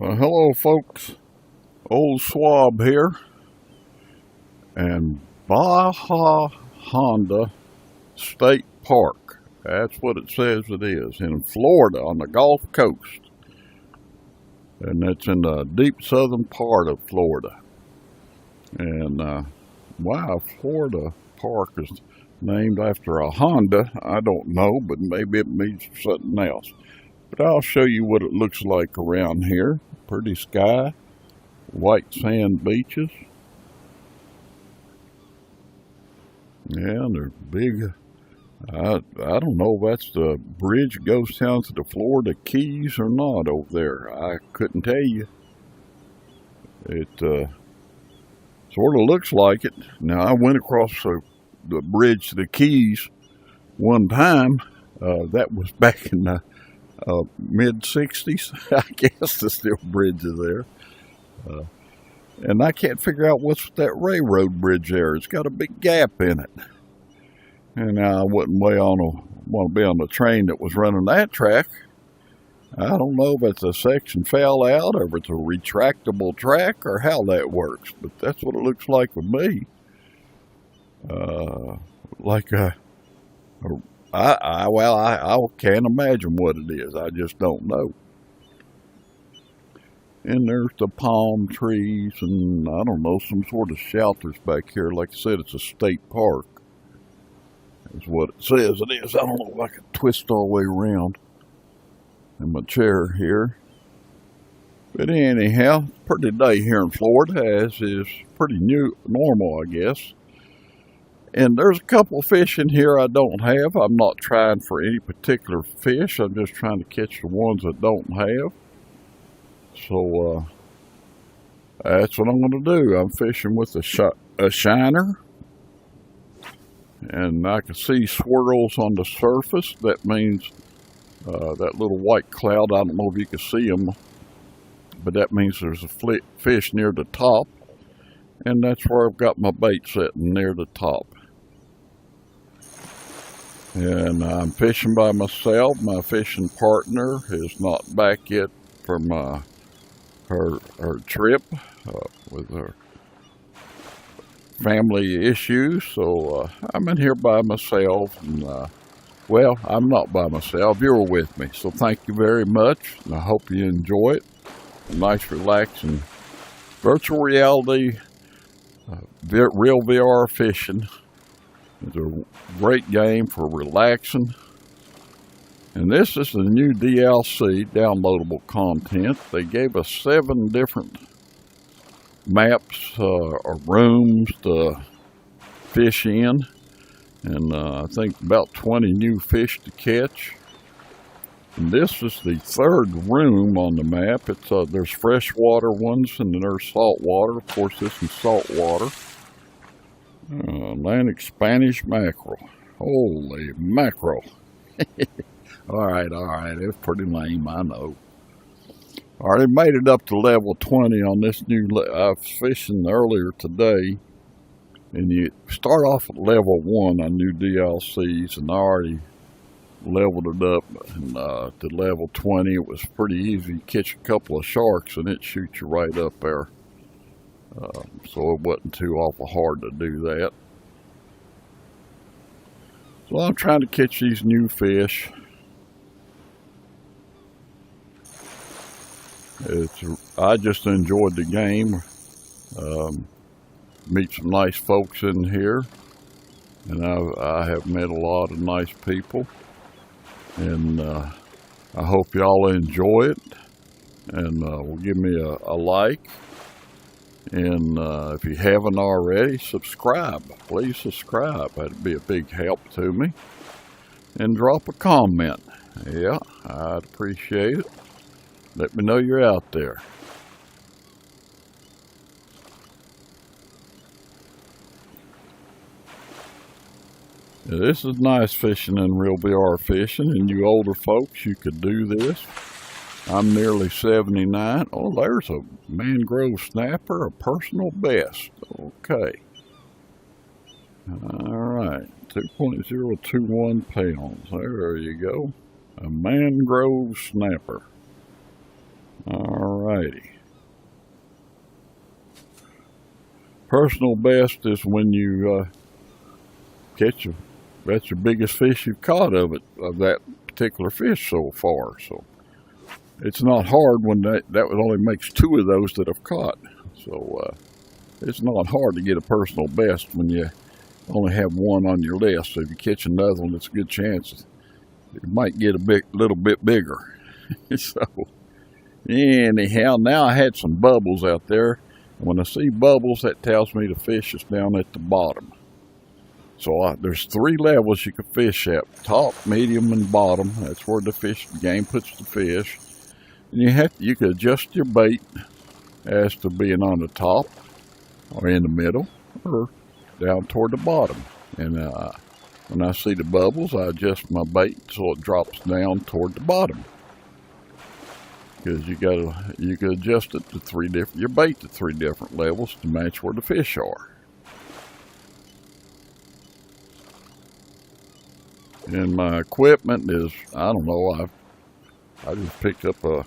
Hello folks, Old Swab here, and Baja Honda State Park, that's what it says it is, in Florida on the Gulf Coast, and it's in the deep southern part of Florida. And why Florida Park is named after a Honda, I don't know, but maybe it means something else. But I'll show you what it looks like around here. Pretty sky, white sand beaches. Yeah, they're big. I don't know if that's the bridge that goes down to the Florida Keys or not over there. I couldn't tell you. It sort of looks like it. Now, I went across the bridge to the Keys one time. That was back in the mid-60s. I guess there's still bridges there. And I can't figure out what's with that railroad bridge there. It's got a big gap in it. And I wouldn't want to be on the train that was running that track. I don't know if it's a section fell out or if it's a retractable track or how that works, but that's what it looks like with me. I can't imagine what it is. I just don't know. And there's the palm trees and I don't know, some sort of shelters back here. Like I said, it's a state park. That's what it says it is. I don't know if I can twist all the way around in my chair here. But anyhow, pretty day here in Florida, as is pretty normal, I guess. And there's a couple of fish in here I don't have. I'm not trying for any particular fish. I'm just trying to catch the ones that don't have. So that's what I'm going to do. I'm fishing with a shiner. And I can see swirls on the surface. That means that little white cloud, I don't know if you can see them, but that means there's a fish near the top. And that's where I've got my bait sitting, near the top. And I'm fishing by myself. My fishing partner is not back yet from her trip with her family issues. So I'm in here by myself. And well, I'm not by myself. You're with me. So thank you very much. And I hope you enjoy it. A nice, relaxing virtual reality, real VR fishing. It's a great game for relaxing. And this is the new DLC, downloadable content. They gave us 7 different maps or rooms to fish in. And I think about 20 new fish to catch. And this is the 3rd room on the map. There's freshwater ones and then there's saltwater. Of course, this is saltwater. Atlantic Spanish mackerel. Holy mackerel. All right. It's pretty lame, I know. I already made it up to level 20 on this new. I was fishing earlier today. And you start off at level 1 on new DLCs. And I already leveled it up to level 20. It was pretty easy. You catch a couple of sharks and it shoots you right up there. So it wasn't too awful hard to do that. So I'm trying to catch these new fish. I just enjoyed the game. Meet some nice folks in here. And I have met a lot of nice people. And I hope y'all enjoy it. And will give me a like. And if you haven't already, subscribe. Please subscribe. That'd be a big help to me. And drop a comment. Yeah, I'd appreciate it. Let me know you're out there. Now, this is nice fishing and real VR fishing. And you older folks, you could do this. I'm nearly 79. Oh, there's a mangrove snapper, a personal best. Okay. All right. 2.021 pounds. There you go. A mangrove snapper. Alrighty. Personal best is when you catch that's your biggest fish you've caught of that particular fish so far. So it's not hard when that only makes 2 of those that I've caught. So it's not hard to get a personal best when you only have 1 on your list. So if you catch another one, it's a good chance it might get a little bit bigger. So anyhow, now I had some bubbles out there. When I see bubbles, that tells me the fish is down at the bottom. So there's 3 levels you can fish at: top, medium, and bottom. That's where the game puts the fish. And you can adjust your bait as to being on the top, or in the middle, or down toward the bottom. And when I see the bubbles, I adjust my bait so it drops down toward the bottom. Because you can adjust it to your bait to 3 different levels to match where the fish are. And my equipment is, I don't know, I just picked up a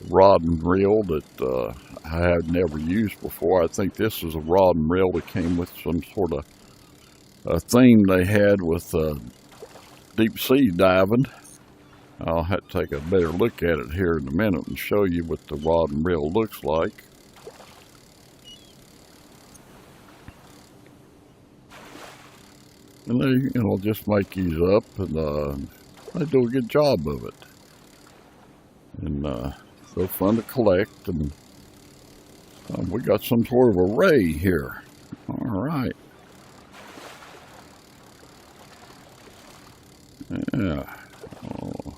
rod and reel that I had never used before. I think this is a rod and reel that came with some sort of a theme they had with deep sea diving. I'll have to take a better look at it here in a minute and show you what the rod and reel looks like. And they, just make these up, and they do a good job of it. And so fun to collect, and we got some sort of array here. All right. Yeah. Oh.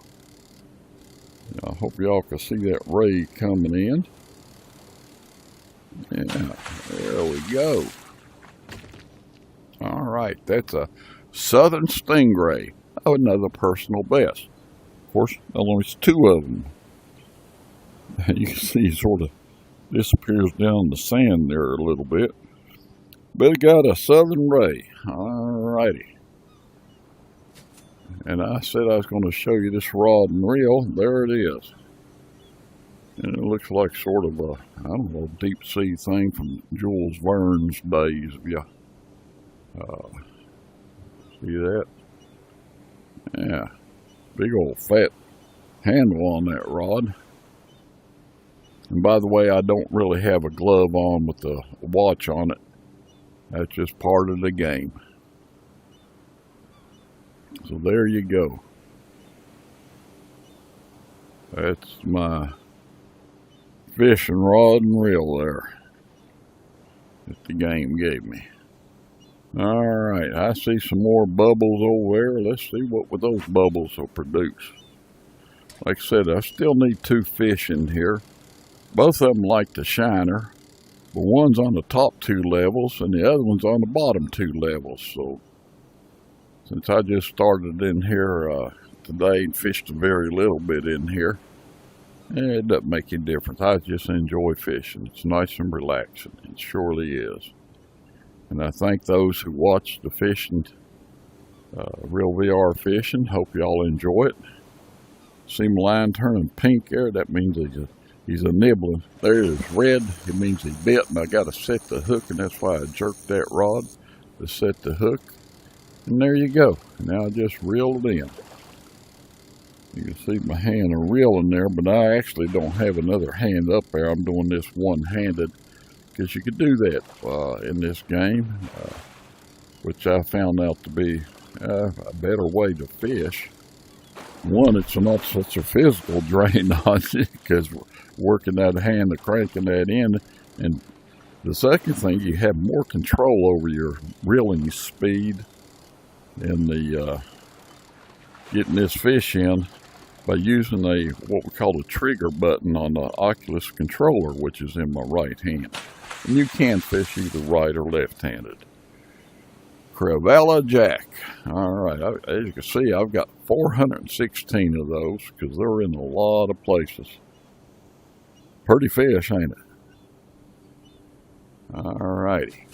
I hope y'all can see that ray coming in. Yeah, there we go. All right, that's a Southern Stingray. Oh, another personal best. Of course, only 2 of them. You can see he sort of disappears down the sand there a little bit. But it got a Southern Ray. All righty. And I said I was going to show you this rod and reel. There it is. And it looks like sort of a, I don't know, deep sea thing from Jules Verne's days. Yeah. See that? Yeah. Big old fat handle on that rod. And by the way, I don't really have a glove on with the watch on it. That's just part of the game. So there you go. That's my fishing rod and reel there that the game gave me. All right, I see some more bubbles over there. Let's see what those bubbles will produce. Like I said, I still need 2 fish in here. Both of them like the shiner, but one's on the top 2 levels and the other one's on the bottom 2 levels. So since I just started in here today and fished a very little bit in here, it doesn't make any difference. I just enjoy fishing. It's nice and relaxing. It surely is. And I thank those who watch the fishing, Real VR Fishing. Hope y'all enjoy it. See my line turning pink there? That means he's a nibbler. There it is red. It means he bit, and I got to set the hook, and that's why I jerked that rod to set the hook. And there you go. Now I just reeled it in. You can see my hand reeling there, but I actually don't have another hand up there. I'm doing this one-handed, because you could do that in this game, which I found out to be a better way to fish. One, it's not such a physical drain on you, because working that hand and cranking that in. And the second thing, you have more control over your reeling speed and the getting this fish in by using what we call a trigger button on the Oculus controller, which is in my right hand. And you can fish either right or left-handed. Crevella Jack. All right, as you can see, I've got 416 of those because they're in a lot of places. Pretty fish, ain't it? All righty.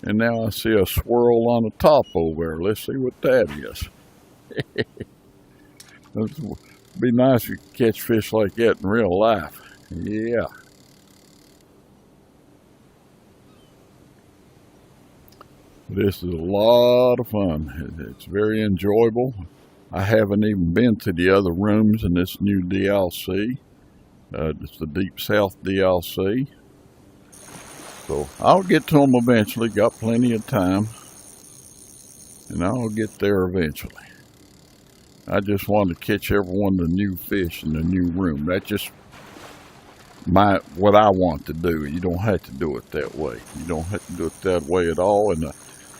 And now I see a swirl on the top over there. Let's see what that is. Be nice if you could catch fish like that in real life. Yeah. This is a lot of fun. It's very enjoyable. I haven't even been to the other rooms in this new DLC. It's the Deep South DLC. So I'll get to them eventually. Got plenty of time. And I'll get there eventually. I just wanted to catch every one of the new fish in the new room. That's just what I want to do. You don't have to do it that way. You don't have to do it that way at all. And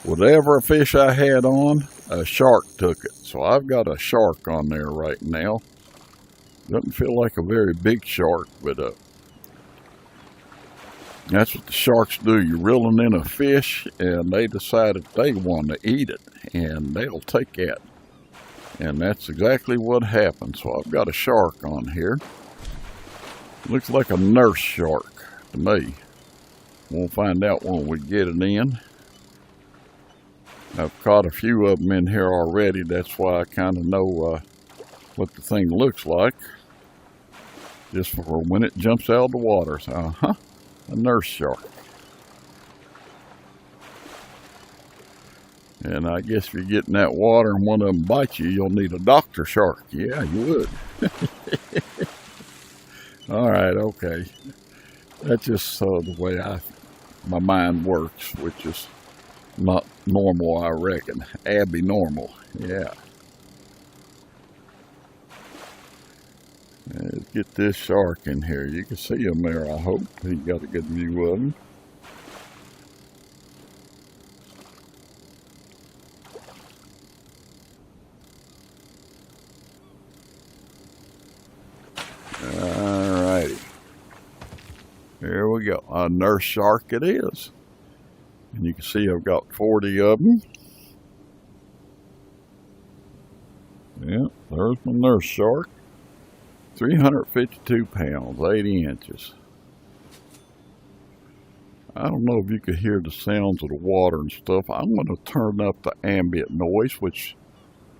whatever fish I had on, a shark took it. So I've got a shark on there right now. Doesn't feel like a very big shark, but that's what the sharks do. You're reeling in a fish, and they decide that they want to eat it, and they'll take that. And that's exactly what happened. So I've got a shark on here. Looks like a nurse shark to me. We'll find out when we get it in. I've caught a few of them in here already. That's why I kind of know what the thing looks like. Just for when it jumps out of the water. So, a nurse shark. And I guess if you get in that water and one of them bites you, you'll need a doctor shark. Yeah, you would. All right, okay. That's just the way my mind works, which is not normal, I reckon. Abnormal, yeah. Let's get this shark in here. You can see him there, I hope. He got a good view of him. Alrighty. Here we go. A nurse shark it is. And you can see I've got 40 of them. Yeah, there's my nurse shark. 352 pounds, 80 inches. I don't know if you could hear the sounds of the water and stuff. I'm going to turn up the ambient noise, which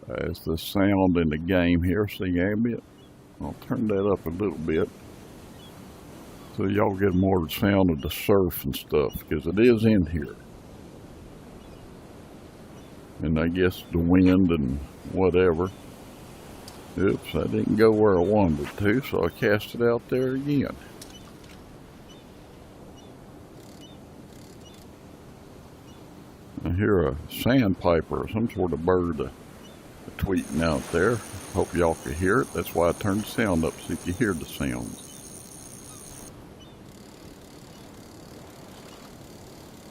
is the sound in the game here. See ambient? I'll turn that up a little bit so y'all get more of the sound of the surf and stuff, because it is in here. And I guess the wind and whatever. Oops, I didn't go where I wanted it to, so I cast it out there again. I hear a sandpiper or some sort of bird tweeting out there. Hope y'all can hear it. That's why I turned the sound up so you can hear the sounds.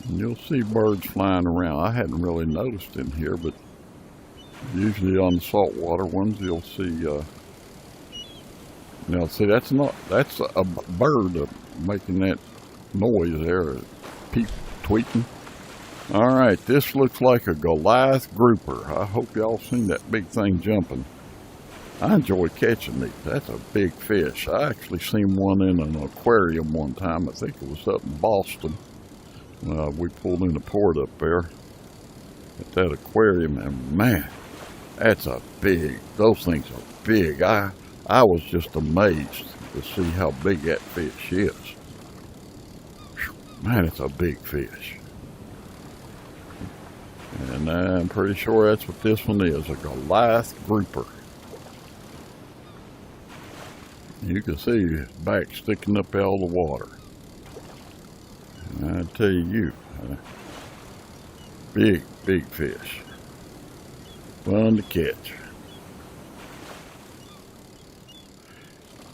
And you'll see birds flying around. I hadn't really noticed in here, but usually on the saltwater ones, you'll see, now see, that's a bird making that noise there, tweeting. All right, this looks like a Goliath grouper. I hope y'all seen that big thing jumping. I enjoy catching these. That's a big fish. I actually seen one in an aquarium one time. I think it was up in Boston. We pulled in the port up there at that aquarium, and man, that's a big, those things are big. I was just amazed to see how big that fish is. Man, it's a big fish. And I'm pretty sure that's what this one is, a Goliath grouper. You can see his back sticking up out of the water. And I tell you, big, big fish. Fun to catch.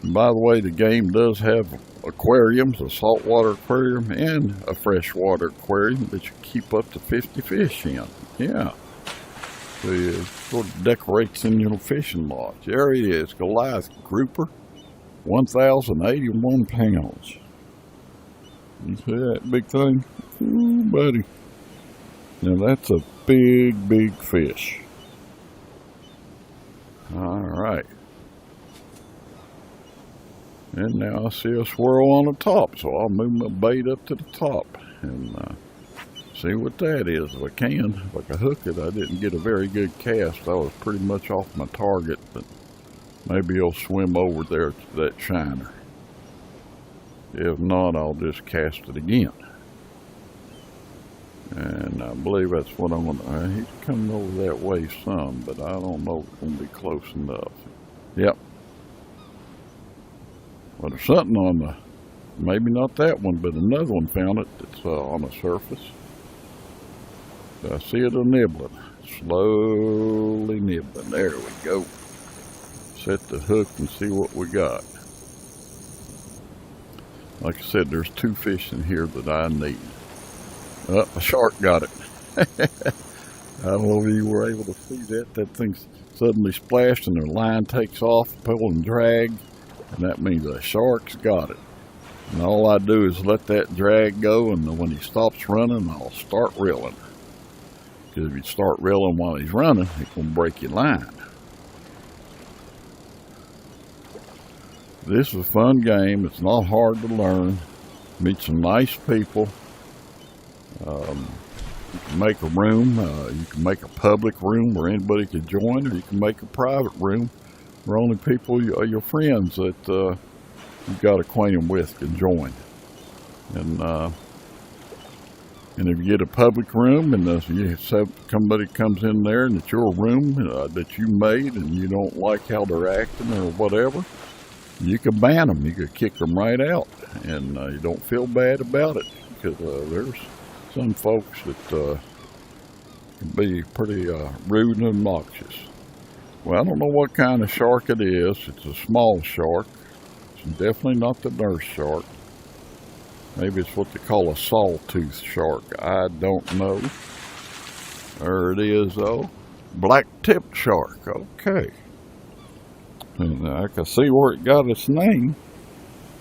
And by the way, the game does have aquariums, a saltwater aquarium and a freshwater aquarium that you keep up to 50 fish in. Yeah. So it sort of decorates in your fishing lodge. There it is, Goliath grouper, 1,081 pounds. You see that big thing? Ooh, buddy. Now that's a big, big fish. All right. And now I see a swirl on the top, so I'll move my bait up to the top and see what that is if I can. If I can hook it, I didn't get a very good cast. I was pretty much off my target, but Maybe he'll swim over there to that shiner. If not, I'll just cast it again. And I believe that's what I'm gonna, he's coming over that way some, but I don't know if it's gonna be close enough. Yep. Well, there's something on the, maybe not that one, but another one found it that's on the surface. I see it nibbling, slowly nibbling. There we go. Set the hook and see what we got. Like I said, there's 2 fish in here that I need. Oh, a shark got it. I don't know if you were able to see that. That thing suddenly splashed and the line takes off, pull and drag, and that means a shark's got it. And all I do is let that drag go, and when he stops running, I'll start reeling. Because if you start reeling while he's running, he's going to break your line. This is a fun game. It's not hard to learn. Meet some nice people. You can make a room. You can make a public room where anybody can join, or you can make a private room where only people, your friends that you've got acquainted with, can join. And if you get a public room and somebody comes in there and it's your room that you made and you don't like how they're acting or whatever, you can ban them. You can kick them right out, and you don't feel bad about it, because there's some folks that can be pretty rude and obnoxious. Well, I don't know what kind of shark it is. It's a small shark. It's definitely not the nurse shark. Maybe it's what they call a sawtooth shark. I don't know. There it is, though. Black-tipped shark. Okay. And I can see where it got its name.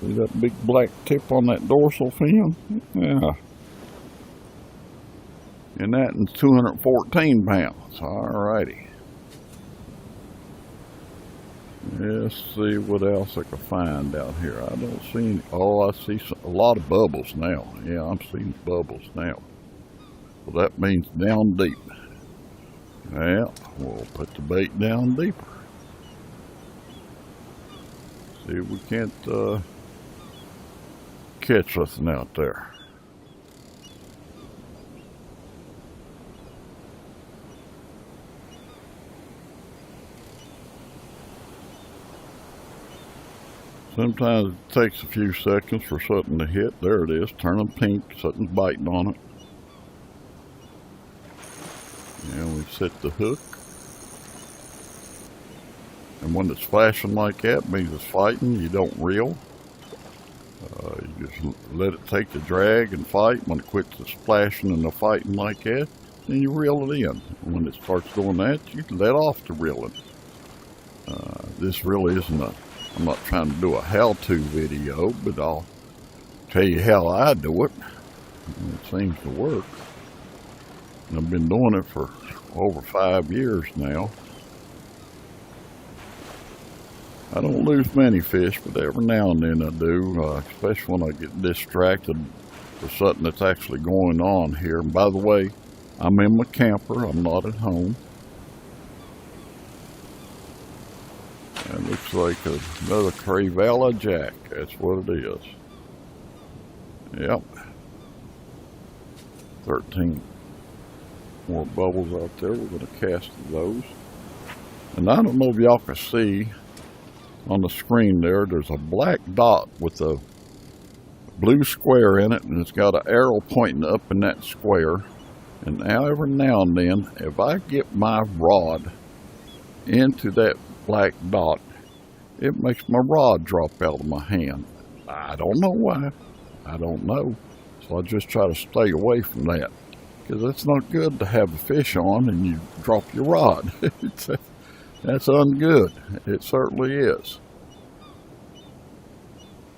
See that big black tip on that dorsal fin? Yeah. And that is 214 pounds. Alrighty. Let's see what else I can find out here. I don't see any. Oh, I see a lot of bubbles now. Yeah, I'm seeing bubbles now. Well, that means down deep. Yeah, we'll put the bait down deeper. See if we can't catch nothing out there. Sometimes it takes a few seconds for something to hit. There it is, turning pink, something's biting on it. And we set the hook. And when it's flashing like that, it means it's fighting. You don't reel. You just let it take the drag and fight. When it quits the splashing and the fighting like that, then you reel it in. And when it starts doing that, you let off the reeling. This really isn't I'm not trying to do a how-to video, but I'll tell you how I do it. And it seems to work. And I've been doing it for over 5 years now. I don't lose many fish, but every now and then I do, especially when I get distracted with something that's actually going on here. And by the way, I'm in my camper, I'm not at home. It looks like another Crevella Jack, that's what it is. Yep. 13 more bubbles out there, we're going to cast those. And I don't know if y'all can see on the screen there's a black dot with a blue square in it, and it's got an arrow pointing up in that square. And every now and then, if I get my rod into that black dot, it makes my rod drop out of my hand. I don't know why. I don't know. So I just try to stay away from that, because it's not good to have a fish on and you drop your rod. That's ungood. It certainly is.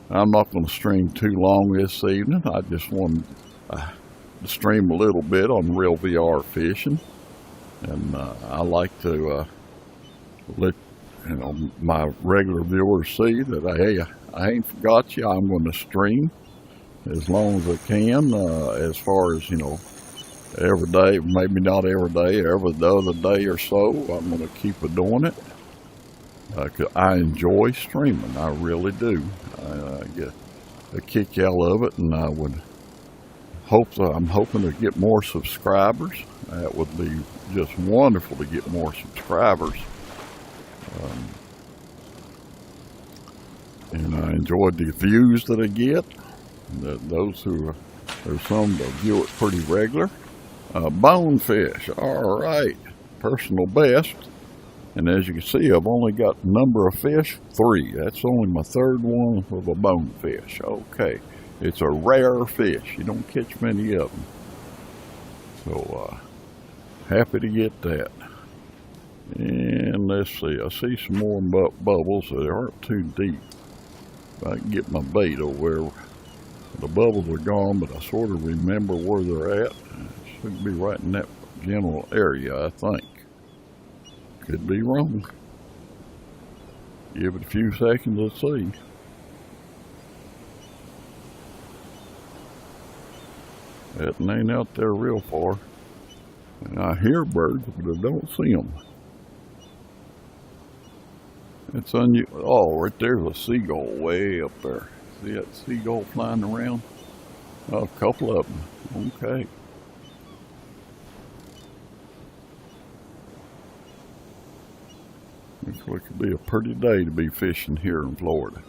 I'm not going to stream too long this evening. I just wanted to stream a little bit on real VR fishing. And I like to let my regular viewers see that, hey, I ain't forgot you. I'm going to stream as long as I can, as far as, every day, maybe not every day, every other day or so. I'm going to keep doing it. I enjoy streaming, I really do. I get a kick out of it, and I would I'm hoping to get more subscribers. That would be just wonderful to get more subscribers. And I enjoyed the views that I get. There's some that view it pretty regular. Bonefish, all right, personal best. And as you can see, I've only got number of fish, 3. That's only my 3rd one with a bonefish. Okay, it's a rare fish. You don't catch many of them. So happy to get that. And let's see, I see some more bubbles that aren't too deep. I can get my bait over there. The bubbles are gone, but I sort of remember where they're at. It should be right in that general area, I think. Could be wrong. Give it a few seconds, let's see. That ain't out there real far. And I hear birds, but I don't see them. It's unusual. Oh, right there's a seagull way up there. See that seagull flying around? Oh, a couple of them. Okay. Looks like it'd be a pretty day to be fishing here in Florida.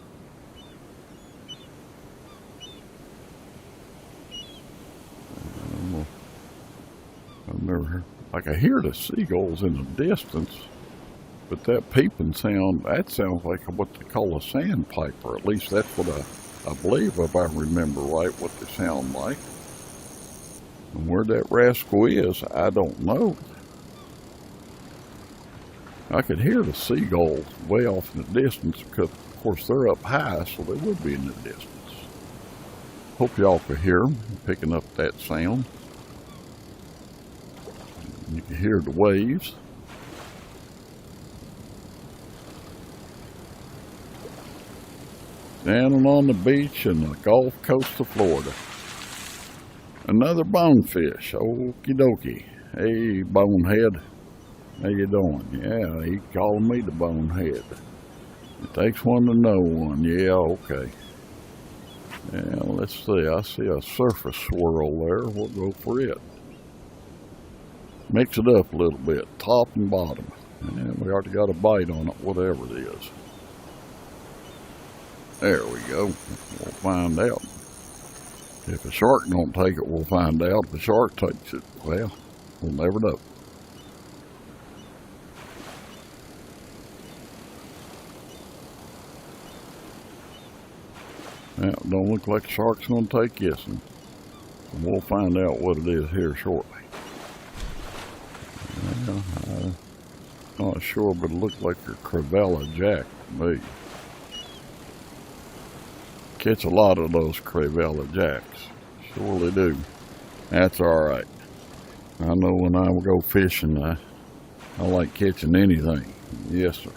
I've never heard. I can hear the seagulls in the distance, but that peeping sound, that sounds like what they call a sandpiper. At least that's what I believe, if I remember right, what they sound like. And where that rascal is, I don't know. I could hear the seagulls way off in the distance because, of course, they're up high, so they would be in the distance. Hope y'all could hear them picking up that sound. You can hear the waves. Standing on the beach in the Gulf Coast of Florida. Another bonefish. Okie dokie. Hey, bonehead. How you doing? Yeah, he calling me the bonehead. It takes one to know one. Yeah, okay. Yeah, let's see. I see a surface swirl there. We'll go for it. Mix it up a little bit, top and bottom. And we already got a bite on it, whatever it is. There we go. We'll find out. If a shark don't take it, we'll find out. If the shark takes it, well, we'll never know. Now, don't look like the shark's going to take this one. We'll find out what it is here shortly. Well, I'm not sure, but it looks like a crevella jack to me. Catch a lot of those crevella jacks. Surely do. That's alright. I know when I go fishing, I like catching anything. Yes, sir.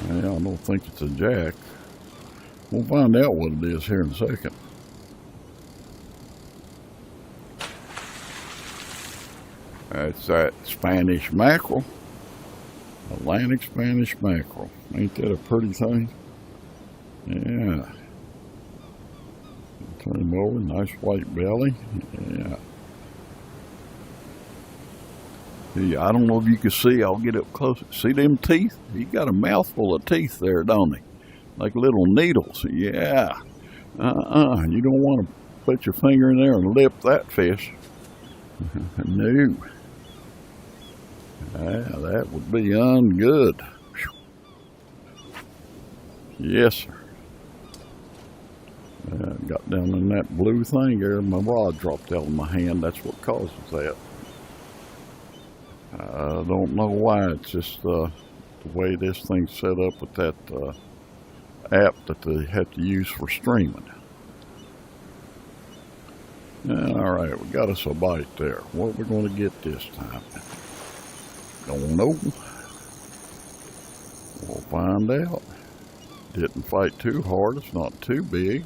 Well, I don't think it's a jack. We'll find out what it is here in a second. That's that Spanish mackerel. Atlantic Spanish mackerel. Ain't that a pretty thing? Yeah. Turn him over. Nice white belly. Yeah. Yeah, I don't know if you can see. I'll get up close. See them teeth? He got a mouthful of teeth there, don't he? Like little needles. Yeah. You don't want to put your finger in there and lip that fish. No. Yeah, that would be ungood. Yes, sir. Got down in that blue thing there. My rod dropped out of my hand. That's what causes that. I don't know why. It's just the way this thing's set up with that app that they have to use for streaming. All right, we got us a bite there. What are we going to get this time? Don't know. We'll find out. Didn't fight too hard. It's not too big.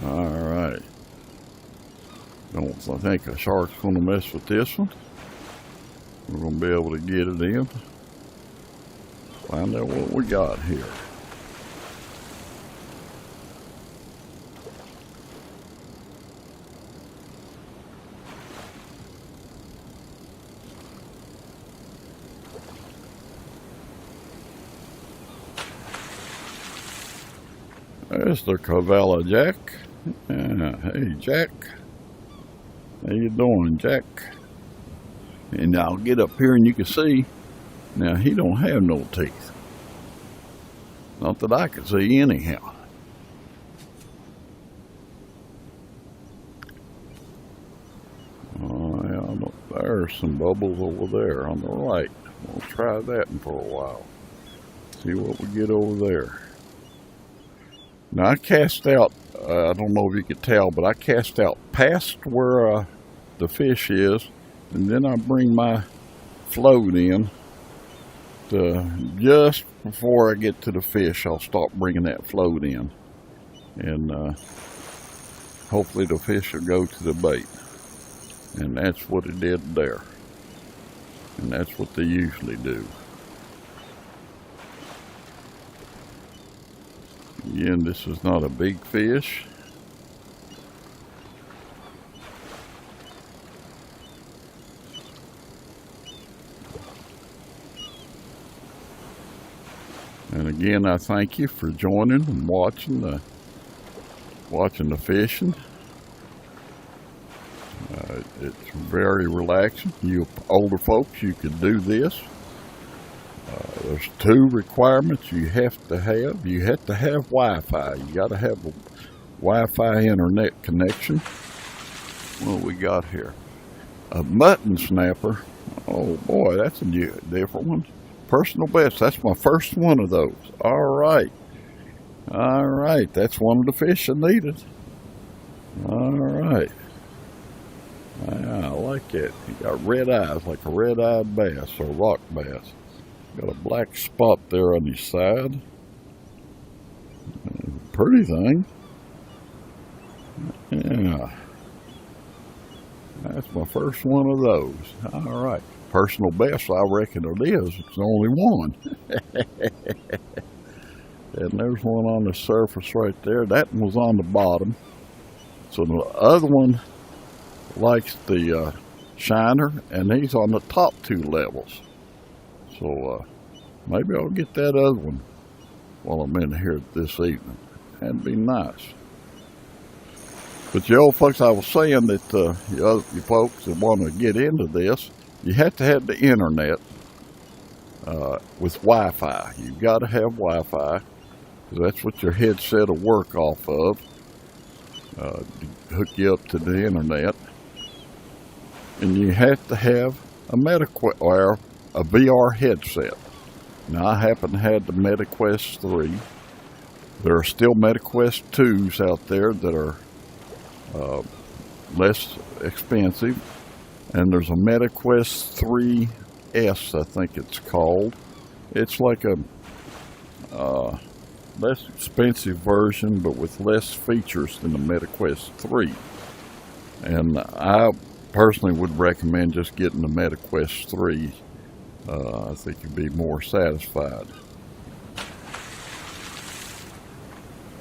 All right. Don't think a shark's going to mess with this one. We're going to be able to get it in. Find out what we got here. There's the Cavalla Jack. Hey, Jack. How you doing, Jack? And I'll get up here and you can see, now he don't have no teeth. Not that I can see anyhow. Oh, yeah, look, there's some bubbles over there on the right. We'll try that one for a while. See what we get over there. Now I cast out, I don't know if you could tell, but I cast out past where the fish is, and then I bring my float in to just before I get to the fish. I'll start bringing that float in, and hopefully the fish will go to the bait. And that's what it did there, and that's what they usually do. Again, this is not a big fish. And again, I thank you for joining and watching the fishing. It's very relaxing. You older folks, you can do this. There's two requirements you have to have. You have to have Wi-Fi. You got to have a Wi-Fi internet connection. What we got here? A mutton snapper. Oh boy, that's a different one. Personal best. That's my first one of those. All right. All right. That's one of the fish I needed. All right. I like it. He got red eyes, like a red-eyed bass or rock bass. Got a black spot there on his side. Pretty thing. Yeah. That's my first one of those. All right. Personal best, I reckon it is. It's only one. And there's one on the surface right there. That one was on the bottom. So the other one likes the shiner, and he's on the top two levels. So maybe I'll get that other one while I'm in here this evening. That'd be nice. But you old folks, I was saying that you folks that want to get into this, you have to have the internet with Wi-Fi. You've got to have Wi-Fi, because that's what your headset will work off of, to hook you up to the internet. And you have to have a a VR headset. Now I happen to have the MetaQuest 3. There are still MetaQuest 2s out there that are less expensive. And there's a MetaQuest 3S, I think it's called. It's like a less expensive version, but with less features than the MetaQuest 3. And I personally would recommend just getting the MetaQuest 3. I think you'd be more satisfied.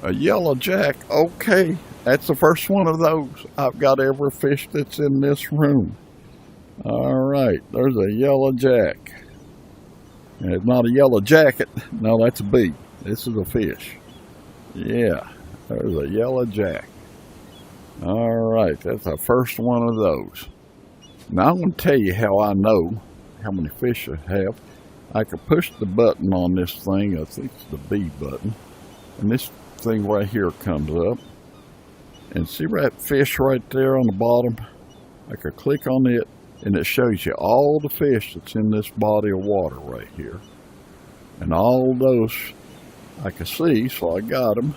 A yellow jack, okay, that's the first one of those. I've got every fish that's in this room. All right, there's a yellow jack. And it's not a yellow jacket. No, that's a bee. This is a fish. Yeah, there's a yellow jack. All right, that's the first one of those. Now I'm going to tell you how I know how many fish I have. I can push the button on this thing. I think it's the B button. And this thing right here comes up. And see that fish right there on the bottom? I can click on it, and it shows you all the fish that's in this body of water right here. And all those I can see, so I got them.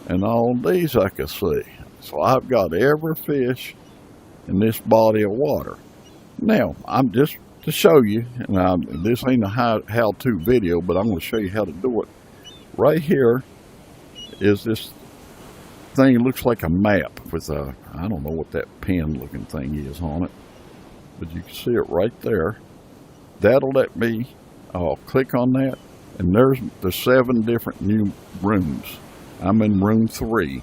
And all these I can see. So I've got every fish in this body of water. Now, I'm just to show you, and this ain't a how-to video, but I'm going to show you how to do it. Right here is this thing looks like a map with a, I don't know what that pen looking thing is on it, but you can see it right there. That'll let me, I'll click on that, and there's the 7 different new rooms. I'm in room 3.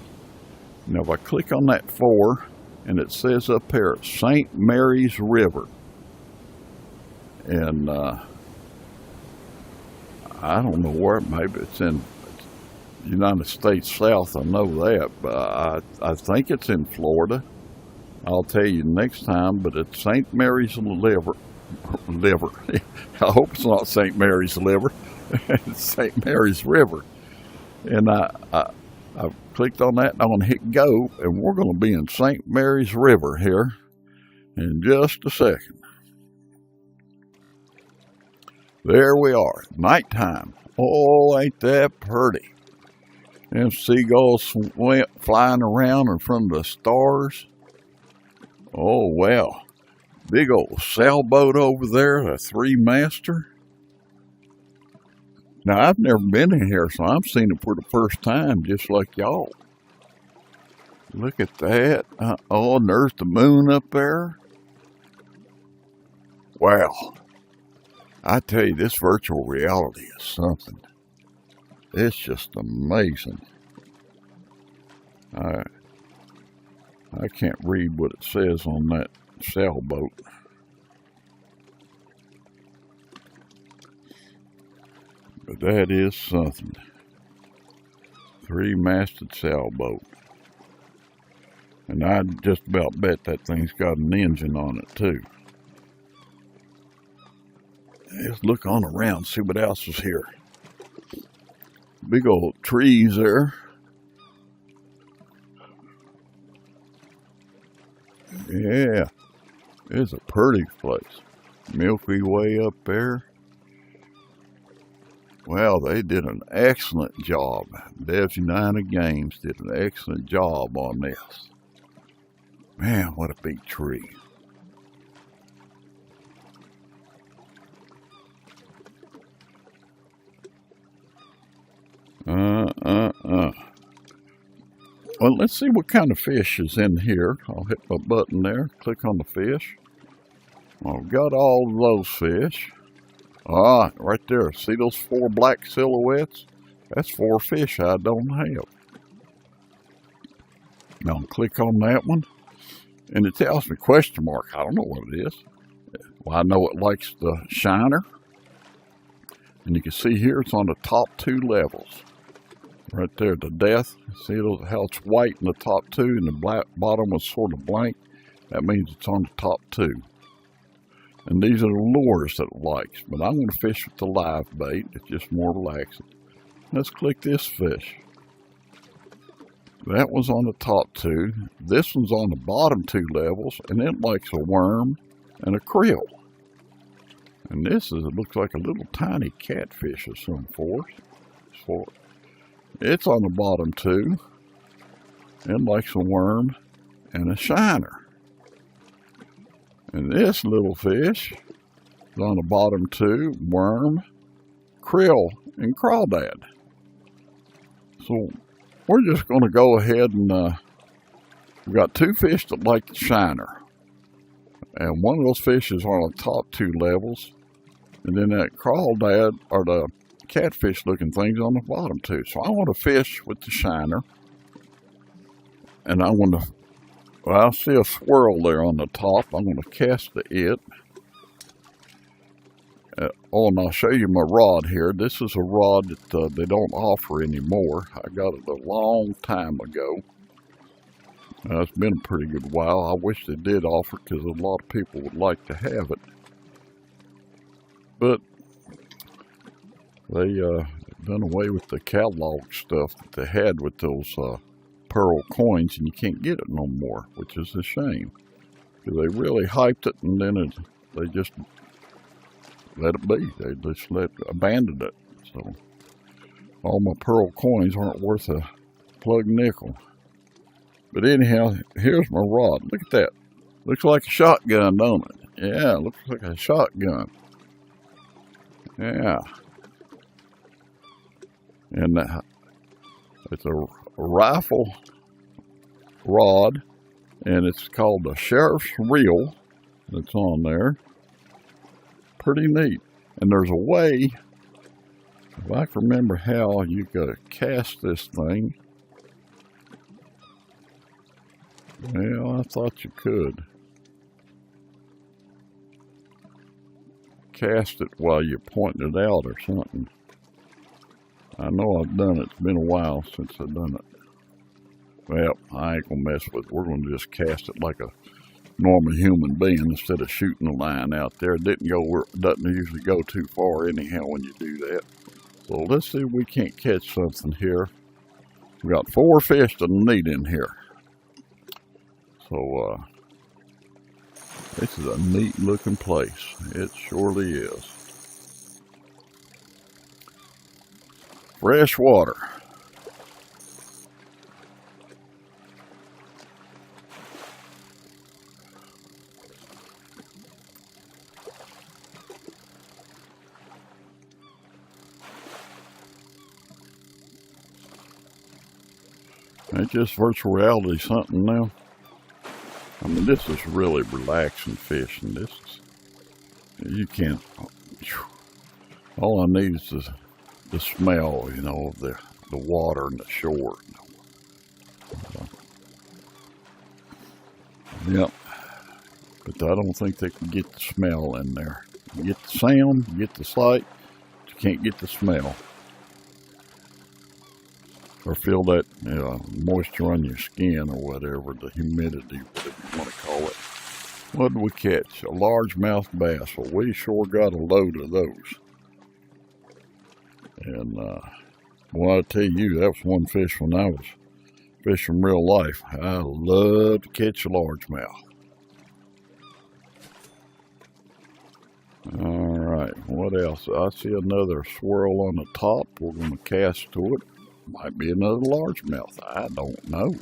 Now if I click on that 4, and it says up here, St. Mary's River. And I don't know where, maybe it's in United States South, I know that, but I think it's in Florida. I'll tell you next time, but it's St. Mary's Liver. I hope it's not St. Mary's Liver. It's St. Mary's River. And I've clicked on that, and I'm going to hit go, and we're going to be in St. Mary's River here in just a second. There we are, nighttime. Oh, ain't that pretty. Them seagulls flying around in front of the stars. Oh, wow. Big old sailboat over there, a 3-master. Now, I've never been in here, so I'm seeing it for the first time, just like y'all. Look at that. Oh, and there's the moon up there. Wow. I tell you, this virtual reality is something. It's just amazing. I can't read what it says on that sailboat. But that is something. 3-masted sailboat. And I'd just about bet that thing's got an engine on it too. Let's look on around, see what else is here. Big old trees there. Yeah, it's a pretty place. Milky Way up there. Well, they did an excellent job. Devs United Games did an excellent job on this. Man, what a big tree. Well, let's see what kind of fish is in here. I'll hit my button there, click on the fish. I've got all of those fish. Ah, right there. See those 4 black silhouettes? That's 4 fish I don't have. Now I'll click on that one, and it tells me question mark. I don't know what it is. Well, I know it likes the shiner. And you can see here it's on the top 2 levels. Right there, the death. See how it's white in the top 2 and the black bottom is sort of blank? That means it's on the top 2. And these are the lures that it likes. But I'm going to fish with the live bait. It's just more relaxing. Let's click this fish. That one's on the top 2. This one's on the bottom 2 levels. And it likes a worm and a krill. And this is, it looks like a little tiny catfish of some sort. It's on the bottom 2. It likes a worm and a shiner. And this little fish is on the bottom 2, worm, krill, and crawdad. So we're just going to go ahead and we've got 2 fish that like the shiner. And one of those fish is on the top 2 levels. And then that crawdad, or the catfish looking things on the bottom 2. So I want to fish with the shiner. And I want to, well, I see a swirl there on the top. I'm going to cast to it. Oh, and I'll show you my rod here. This is a rod that they don't offer anymore. I got it a long time ago. It's been a pretty good while. I wish they did offer it because a lot of people would like to have it. But they done away with the catalog stuff that they had with those pearl coins, and you can't get it no more, which is a shame. Because they really hyped it, and then they just let it be. They just abandoned it. So all my pearl coins aren't worth a plug nickel. But anyhow, here's my rod. Look at that. Looks like a shotgun, don't it? Yeah, looks like a shotgun. Yeah. And it's a rifle rod, and it's called the Sheriff's Reel that's on there. Pretty neat. And there's a way, if I can remember how, you gotta cast this thing. Well, I thought you could. Cast it while you're pointing it out or something. I know I've done it. It's been a while since I've done it. Well, I ain't gonna mess with it. We're gonna just cast it like a normal human being instead of shooting a line out there. It doesn't usually go too far anyhow when you do that. So let's see if we can't catch something here. We got 4 fish to need in here. So this is a neat looking place. It surely is. Fresh water. It's just virtual reality something now. I mean, this is really relaxing fishing. This is, you can't, all I need is the smell, you know, of the water and the shore. Yep. But I don't think they can get the smell in there. You get the sound, you get the sight, but you can't get the smell. Or feel that moisture on your skin or whatever, the humidity, whatever you want to call it. What did we catch? A largemouth bass. Well, we sure got a load of those. And, well, I tell you, that was one fish when I was fishing real life. I love to catch a largemouth. All right, what else? I see another swirl on the top. We're going to cast to it. Might be another largemouth. I don't know.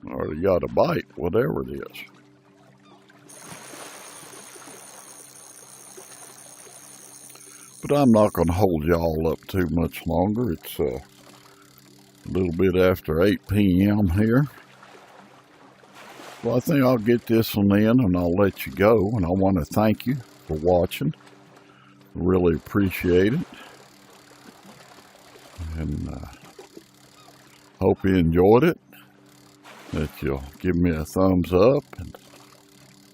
Or you got a bite, whatever it is. But I'm not going to hold y'all up too much longer. It's a little bit after 8 p.m. here. Well, I think I'll get this one in and I'll let you go. And I want to thank you for watching. Really appreciate it. And hope you enjoyed it. That you'll give me a thumbs up.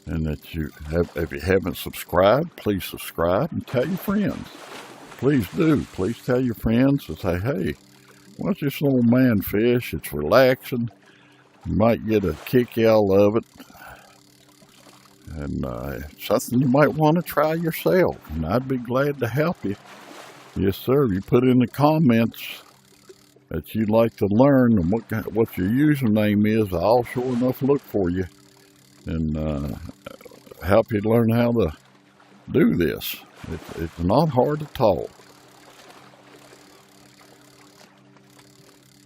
And that you have, if you haven't subscribed, please subscribe and tell your friends. Please do. Please tell your friends and say, hey, watch this old man fish. It's relaxing. You might get a kick out of it. And something you might want to try yourself. And I'd be glad to help you. Yes, sir. You put in the comments that you'd like to learn and what your username is. I'll sure enough look for you. And help you learn how to do this. It's not hard at all.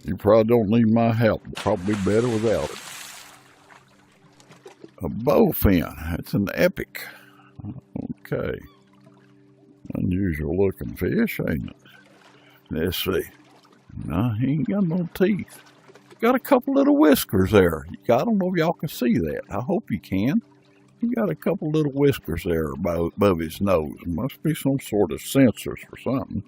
You probably don't need my help. Probably better without it. A bowfin. That's an epic. Okay. Unusual looking fish, ain't it? Let's see. No, he ain't got no teeth. Got a couple little whiskers there. I don't know if y'all can see that. I hope you can. He got a couple little whiskers there above his nose. It must be some sort of sensors or something.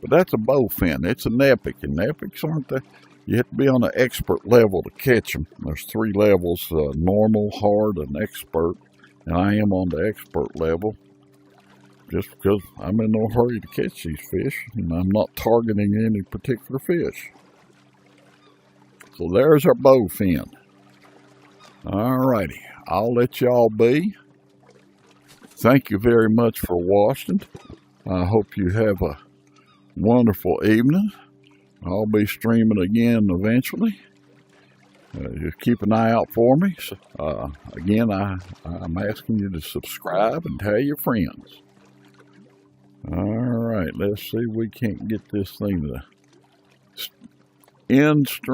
But that's a bowfin. It's an epic. And epics aren't the... You have to be on an expert level to catch them. There's 3 levels, normal, hard, and expert. And I am on the expert level. Just because I'm in no hurry to catch these fish. And I'm not targeting any particular fish. So there's our bowfin. Alrighty. I'll let y'all be. Thank you very much for watching. I hope you have a wonderful evening. I'll be streaming again eventually. Just keep an eye out for me. Again, I'm asking you to subscribe and tell your friends. Alright, let's see if we can't get this thing to end stream.